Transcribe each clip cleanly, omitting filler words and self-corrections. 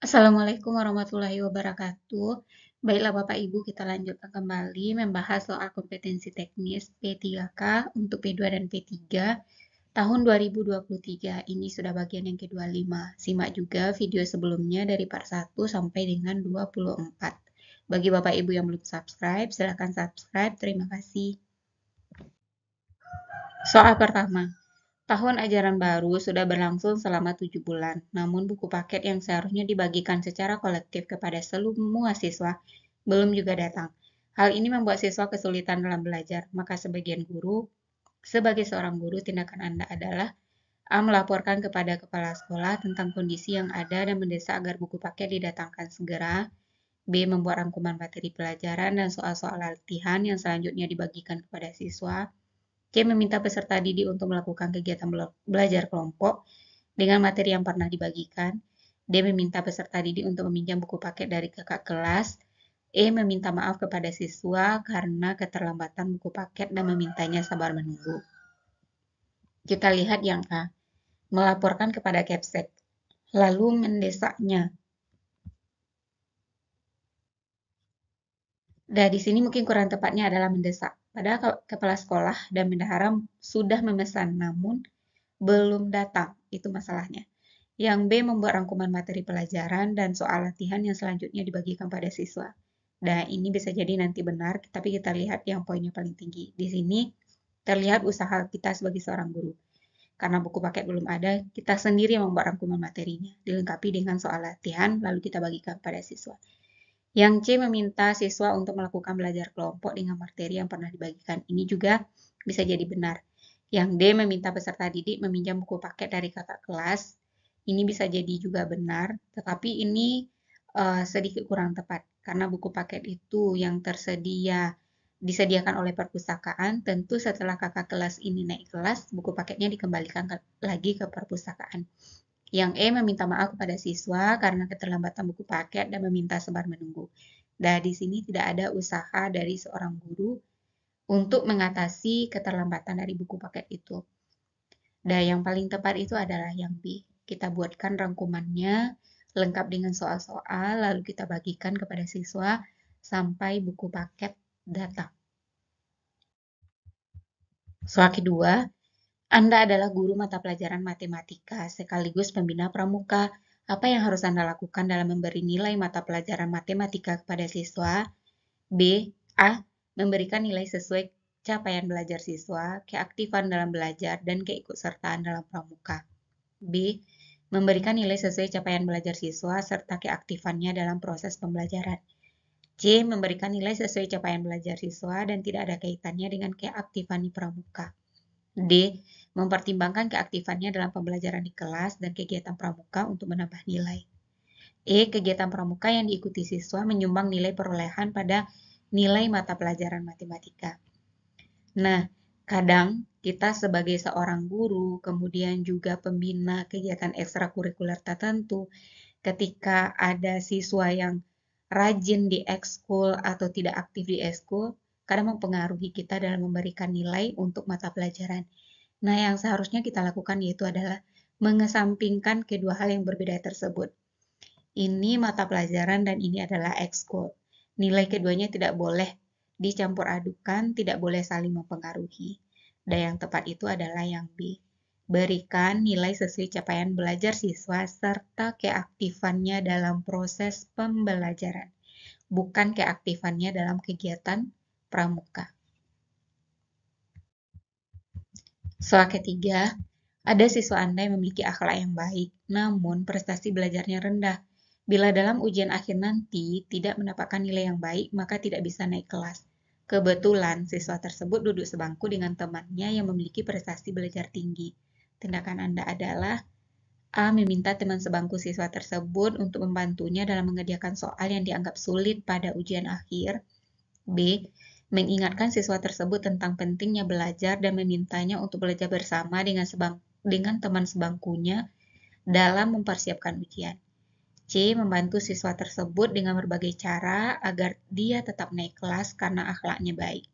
Assalamualaikum warahmatullahi wabarakatuh. Baiklah Bapak Ibu, kita lanjutkan kembali membahas soal kompetensi teknis P3K untuk P2 dan P3 tahun 2023. Ini sudah bagian yang ke-25. Simak juga video sebelumnya dari part 1 sampai dengan 24. Bagi Bapak Ibu yang belum subscribe, silakan subscribe. Terima kasih. Soal pertama. Tahun ajaran baru sudah berlangsung selama 7 bulan, namun buku paket yang seharusnya dibagikan secara kolektif kepada semua siswa belum juga datang. Hal ini membuat siswa kesulitan dalam belajar, maka sebagai seorang guru, tindakan Anda adalah A. Melaporkan kepada kepala sekolah tentang kondisi yang ada dan mendesak agar buku paket didatangkan segera. B. Membuat rangkuman materi pelajaran dan soal-soal latihan yang selanjutnya dibagikan kepada siswa. C. Meminta peserta didik untuk melakukan kegiatan belajar kelompok dengan materi yang pernah dibagikan. D. Meminta peserta didik untuk meminjam buku paket dari kakak kelas. E. Meminta maaf kepada siswa karena keterlambatan buku paket dan memintanya sabar menunggu. Kita lihat yang A. Melaporkan kepada Kepsek, lalu mendesaknya. Nah, di sini mungkin kurang tepatnya adalah mendesak. Padahal kepala sekolah dan bendahara sudah memesan, namun belum datang. Itu masalahnya. Yang B. Membuat rangkuman materi pelajaran dan soal latihan yang selanjutnya dibagikan pada siswa. Nah, ini bisa jadi nanti benar, tapi kita lihat yang poinnya paling tinggi. Di sini terlihat usaha kita sebagai seorang guru. Karena buku paket belum ada, kita sendiri yang membuat rangkuman materinya, dilengkapi dengan soal latihan, lalu kita bagikan pada siswa. Yang C. Meminta siswa untuk melakukan belajar kelompok dengan materi yang pernah dibagikan. Ini juga bisa jadi benar. Yang D. Meminta peserta didik meminjam buku paket dari kakak kelas. Ini bisa jadi juga benar, tetapi ini sedikit kurang tepat. Karena buku paket itu yang disediakan oleh perpustakaan, tentu setelah kakak kelas ini naik kelas, buku paketnya dikembalikan lagi ke perpustakaan. Yang E. Meminta maaf kepada siswa karena keterlambatan buku paket dan meminta sabar menunggu. Nah, di sini tidak ada usaha dari seorang guru untuk mengatasi keterlambatan dari buku paket itu. Dan yang paling tepat itu adalah yang B. Kita buatkan rangkumannya lengkap dengan soal-soal, lalu kita bagikan kepada siswa sampai buku paket datang. Soal kedua, Anda adalah guru mata pelajaran matematika sekaligus pembina pramuka. Apa yang harus Anda lakukan dalam memberi nilai mata pelajaran matematika kepada siswa? B. A. Memberikan nilai sesuai capaian belajar siswa, keaktifan dalam belajar, dan keikutsertaan dalam pramuka. B. Memberikan nilai sesuai capaian belajar siswa serta keaktifannya dalam proses pembelajaran. C. Memberikan nilai sesuai capaian belajar siswa dan tidak ada kaitannya dengan keaktifan di pramuka. D. Mempertimbangkan keaktifannya dalam pembelajaran di kelas dan kegiatan pramuka untuk menambah nilai. E. Kegiatan pramuka yang diikuti siswa menyumbang nilai perolehan pada nilai mata pelajaran matematika. Nah, kadang kita sebagai seorang guru, kemudian juga pembina kegiatan ekstrakurikuler tertentu, ketika ada siswa yang rajin di ekskul atau tidak aktif di ekskul, kadang mempengaruhi kita dalam memberikan nilai untuk mata pelajaran. Nah, yang seharusnya kita lakukan yaitu adalah mengesampingkan kedua hal yang berbeda tersebut. Ini mata pelajaran dan ini adalah ekskul. Nilai keduanya tidak boleh dicampur adukan, tidak boleh saling mempengaruhi. Dan yang tepat itu adalah yang B. Berikan nilai sesuai capaian belajar siswa serta keaktifannya dalam proses pembelajaran, bukan keaktifannya dalam kegiatan pramuka. Soal ketiga, ada siswa Anda yang memiliki akhlak yang baik, namun prestasi belajarnya rendah. Bila dalam ujian akhir nanti tidak mendapatkan nilai yang baik, maka tidak bisa naik kelas. Kebetulan siswa tersebut duduk sebangku dengan temannya yang memiliki prestasi belajar tinggi. Tindakan Anda adalah A. Meminta teman sebangku siswa tersebut untuk membantunya dalam mengerjakan soal yang dianggap sulit pada ujian akhir. B. Mengingatkan siswa tersebut tentang pentingnya belajar dan memintanya untuk belajar bersama dengan teman sebangkunya dalam mempersiapkan ujian. C. Membantu siswa tersebut dengan berbagai cara agar dia tetap naik kelas karena akhlaknya baik.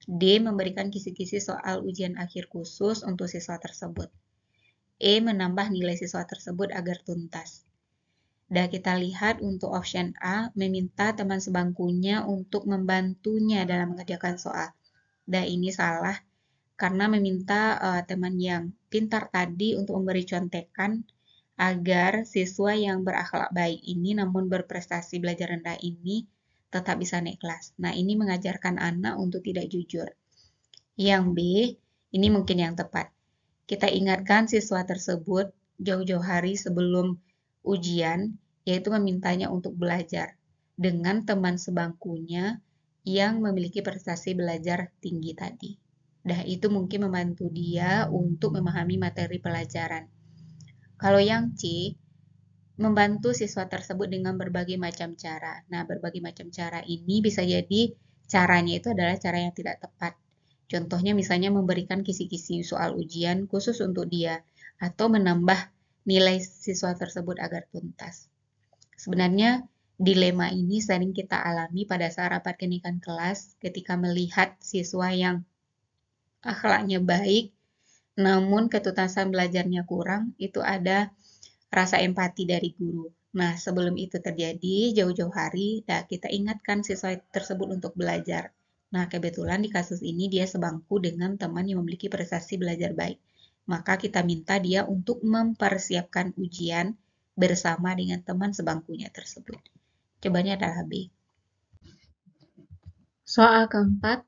D. Memberikan kisi-kisi soal ujian akhir khusus untuk siswa tersebut. E. Menambah nilai siswa tersebut agar tuntas. Dan kita lihat untuk option A, meminta teman sebangkunya untuk membantunya dalam mengerjakan soal. Dan ini salah, karena meminta teman yang pintar tadi untuk memberi contekan agar siswa yang berakhlak baik ini namun berprestasi belajar rendah ini tetap bisa naik kelas. Nah, ini mengajarkan anak untuk tidak jujur. Yang B, ini mungkin yang tepat. Kita ingatkan siswa tersebut jauh-jauh hari sebelum ujian, yaitu memintanya untuk belajar dengan teman sebangkunya yang memiliki prestasi belajar tinggi tadi. Dah itu mungkin membantu dia untuk memahami materi pelajaran. Kalau yang C, membantu siswa tersebut dengan berbagai macam cara. Nah, berbagai macam cara ini bisa jadi caranya itu adalah cara yang tidak tepat. Contohnya misalnya memberikan kisi-kisi soal ujian khusus untuk dia, atau menambah nilai siswa tersebut agar tuntas. Sebenarnya dilema ini sering kita alami pada saat rapat kenaikan kelas ketika melihat siswa yang akhlaknya baik, namun ketuntasan belajarnya kurang, itu ada rasa empati dari guru. Nah, sebelum itu terjadi, jauh-jauh hari, kita ingatkan siswa tersebut untuk belajar. Nah, kebetulan di kasus ini dia sebangku dengan teman yang memiliki prestasi belajar baik. Maka kita minta dia untuk mempersiapkan ujian bersama dengan teman sebangkunya tersebut. Jawabannya adalah B. Soal keempat,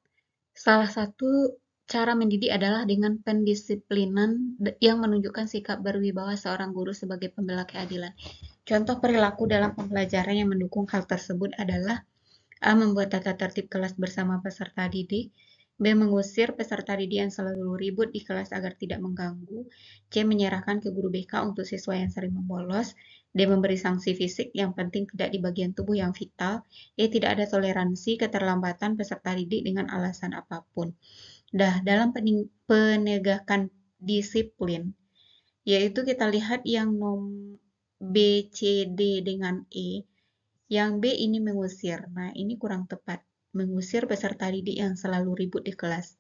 salah satu cara mendidik adalah dengan pendisiplinan yang menunjukkan sikap berwibawa seorang guru sebagai pembela keadilan. Contoh perilaku dalam pembelajaran yang mendukung hal tersebut adalah A. Membuat tata tertib kelas bersama peserta didik. B. Mengusir peserta didik yang selalu ribut di kelas agar tidak mengganggu. C. Menyerahkan ke guru BK untuk siswa yang sering membolos. D. Memberi sanksi fisik yang penting tidak di bagian tubuh yang vital. E. Tidak ada toleransi keterlambatan peserta didik dengan alasan apapun. Dalam penegakan disiplin, yaitu kita lihat yang nomor B, C, D dengan E. Yang B ini mengusir. Nah, ini kurang tepat. Mengusir peserta didik yang selalu ribut di kelas.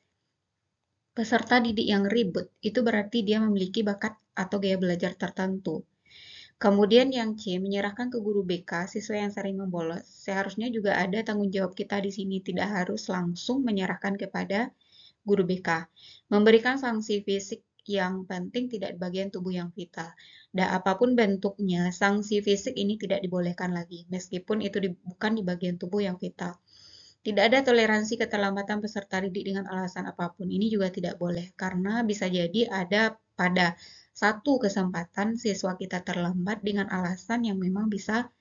Peserta didik yang ribut itu berarti dia memiliki bakat atau gaya belajar tertentu. Kemudian yang C, menyerahkan ke guru BK siswa yang sering membolos. Seharusnya juga ada tanggung jawab kita di sini, tidak harus langsung menyerahkan kepada guru BK. Memberikan sanksi fisik yang penting tidak di bagian tubuh yang vital. Dan apapun bentuknya, sanksi fisik ini tidak dibolehkan lagi, meskipun itu bukan di bagian tubuh yang vital. Tidak ada toleransi keterlambatan peserta didik dengan alasan apapun. Ini juga tidak boleh, karena bisa jadi ada pada satu kesempatan siswa kita terlambat dengan alasan yang memang bisa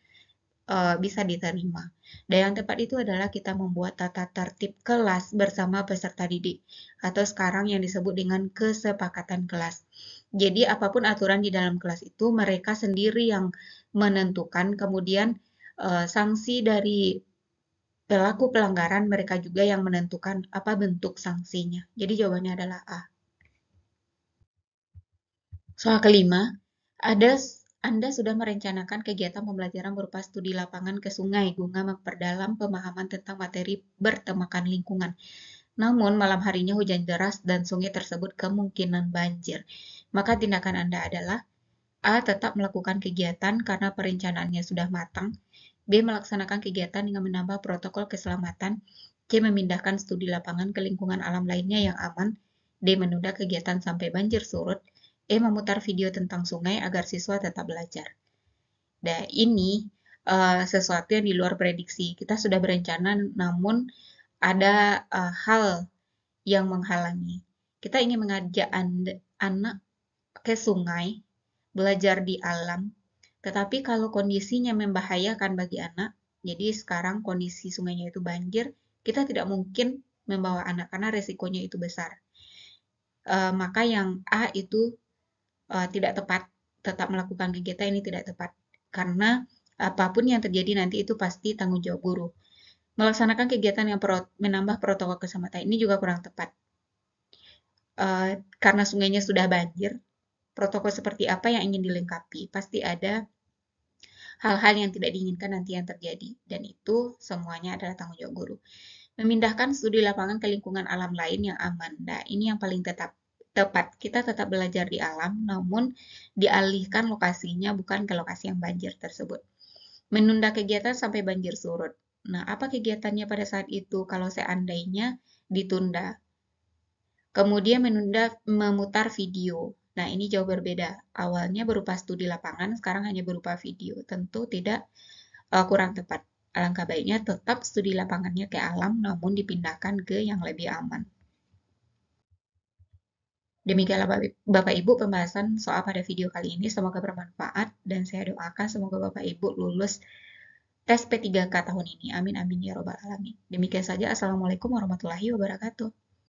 diterima. Dan yang tepat itu adalah kita membuat tata tertib kelas bersama peserta didik, atau sekarang yang disebut dengan kesepakatan kelas. Jadi apapun aturan di dalam kelas itu mereka sendiri yang menentukan, kemudian sanksi dari pelaku pelanggaran mereka juga yang menentukan apa bentuk sanksinya. Jadi jawabannya adalah A. Soal kelima, Anda sudah merencanakan kegiatan pembelajaran berupa studi lapangan ke sungai guna memperdalam pemahaman tentang materi bertemakan lingkungan. Namun, malam harinya hujan deras dan sungai tersebut kemungkinan banjir. Maka tindakan Anda adalah A. Tetap melakukan kegiatan karena perencanaannya sudah matang. B. Melaksanakan kegiatan dengan menambah protokol keselamatan. C. Memindahkan studi lapangan ke lingkungan alam lainnya yang aman. D. Menunda kegiatan sampai banjir surut. E. Memutar video tentang sungai agar siswa tetap belajar. Dan ini sesuatu yang di luar prediksi. Kita sudah berencana, namun ada hal yang menghalangi. Kita ingin mengajak anak ke sungai, belajar di alam, tetapi kalau kondisinya membahayakan bagi anak, jadi sekarang kondisi sungainya itu banjir, kita tidak mungkin membawa anak karena resikonya itu besar. Maka yang A itu tidak tepat, tetap melakukan kegiatan ini tidak tepat. Karena apapun yang terjadi nanti itu pasti tanggung jawab guru. Melaksanakan kegiatan yang menambah protokol keselamatan ini juga kurang tepat. Karena sungainya sudah banjir, protokol seperti apa yang ingin dilengkapi? Pasti ada hal-hal yang tidak diinginkan nanti yang terjadi. Dan itu semuanya adalah tanggung jawab guru. Memindahkan studi lapangan ke lingkungan alam lain yang aman. Nah, ini yang paling Tepat, kita tetap belajar di alam, namun dialihkan lokasinya bukan ke lokasi yang banjir tersebut. Menunda kegiatan sampai banjir surut. Nah, apa kegiatannya pada saat itu kalau seandainya ditunda? Kemudian menunda memutar video. Nah, ini jauh berbeda. Awalnya berupa studi lapangan, sekarang hanya berupa video. Tentu tidak kurang tepat. Alangkah baiknya tetap studi lapangannya ke alam, namun dipindahkan ke yang lebih aman. Demikianlah Bapak Ibu pembahasan soal pada video kali ini. Semoga bermanfaat dan saya doakan semoga Bapak Ibu lulus tes P3K tahun ini. Amin amin ya robbal alamin. Demikian saja. Assalamualaikum warahmatullahi wabarakatuh.